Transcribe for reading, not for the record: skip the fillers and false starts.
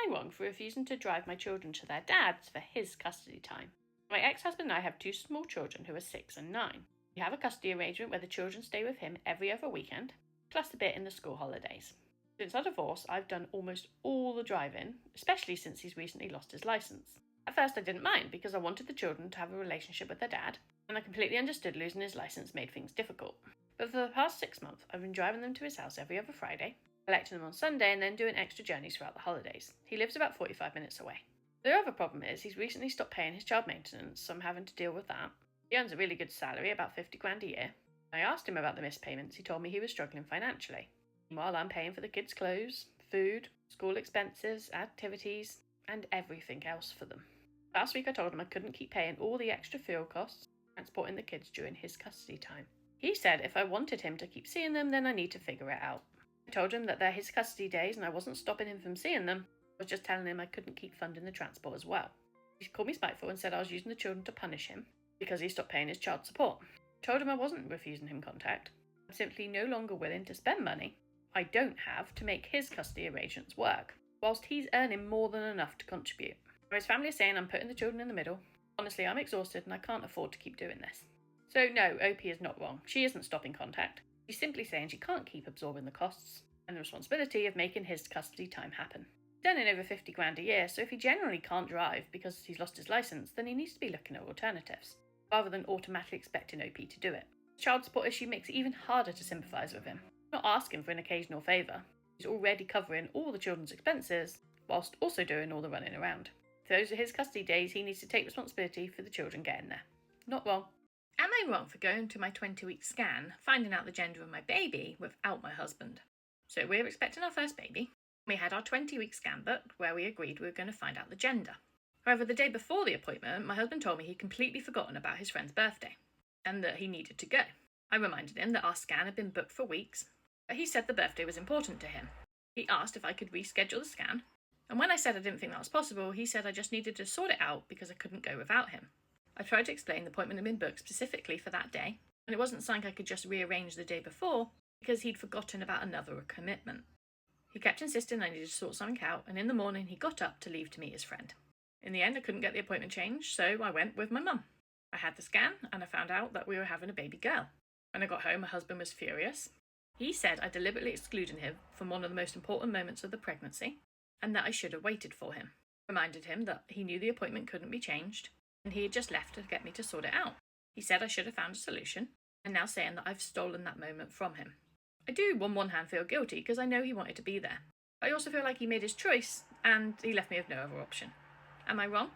wrong for refusing to drive my children to their dads for his custody time? My ex-husband and I have 2 small children who are 6 and 9. We have a custody arrangement where the children stay with him every other weekend, plus a bit in the school holidays. Since our divorce, I've done almost all the driving, especially since he's recently lost his licence. At first I didn't mind because I wanted the children to have a relationship with their dad, and I completely understood losing his licence made things difficult. But for the past 6 months, I've been driving them to his house every other Friday, collecting them on Sunday, and then doing extra journeys throughout the holidays. He lives about 45 minutes away. The other problem is he's recently stopped paying his child maintenance, so I'm having to deal with that. He earns a really good salary, about 50 grand a year. I asked him about the missed payments. He told me he was struggling financially. Meanwhile, I'm paying for the kids' clothes, food, school expenses, activities, and everything else for them. Last week I told him I couldn't keep paying all the extra fuel costs transporting the kids during his custody time. He said if I wanted him to keep seeing them, then I need to figure it out. I told him that they're his custody days and I wasn't stopping him from seeing them. I was just telling him I couldn't keep funding the transport as well. He called me spiteful and said I was using the children to punish him because he stopped paying his child support. I told him I wasn't refusing him contact. I'm simply no longer willing to spend money I don't have to make his custody arrangements work, whilst he's earning more than enough to contribute. His family is saying I'm putting the children in the middle. Honestly, I'm exhausted and I can't afford to keep doing this. So no, OP is not wrong. She isn't stopping contact. She's simply saying she can't keep absorbing the costs and the responsibility of making his custody time happen. He's earning over 50 grand a year, so if he generally can't drive because he's lost his licence, then he needs to be looking at alternatives, rather than automatically expecting OP to do it. The child support issue makes it even harder to sympathise with him. I'm not asking for an occasional favour. He's already covering all the children's expenses, whilst also doing all the running around. If those are his custody days, he needs to take responsibility for the children getting there. Not wrong. Am I wrong for going to my 20-week scan, finding out the gender of my baby without my husband? So we're expecting our first baby. We had our 20-week scan booked where we agreed we were going to find out the gender. However, the day before the appointment, my husband told me he'd completely forgotten about his friend's birthday and that he needed to go. I reminded him that our scan had been booked for weeks, but he said the birthday was important to him. He asked if I could reschedule the scan, and when I said I didn't think that was possible, he said I just needed to sort it out because I couldn't go without him. I tried to explain the appointment had been booked specifically for that day, and it wasn't something I could just rearrange the day before because he'd forgotten about another commitment. He kept insisting I needed to sort something out, and in the morning he got up to leave to meet his friend. In the end, I couldn't get the appointment changed, so I went with my mum. I had the scan, and I found out that we were having a baby girl. When I got home, my husband was furious. He said I deliberately excluded him from one of the most important moments of the pregnancy, and that I should have waited for him. I reminded him that he knew the appointment couldn't be changed, and he had just left to get me to sort it out. He said I should have found a solution, and now saying that I've stolen that moment from him. I do on one hand feel guilty because I know he wanted to be there. But I also feel like he made his choice, and he left me with no other option. Am I wrong?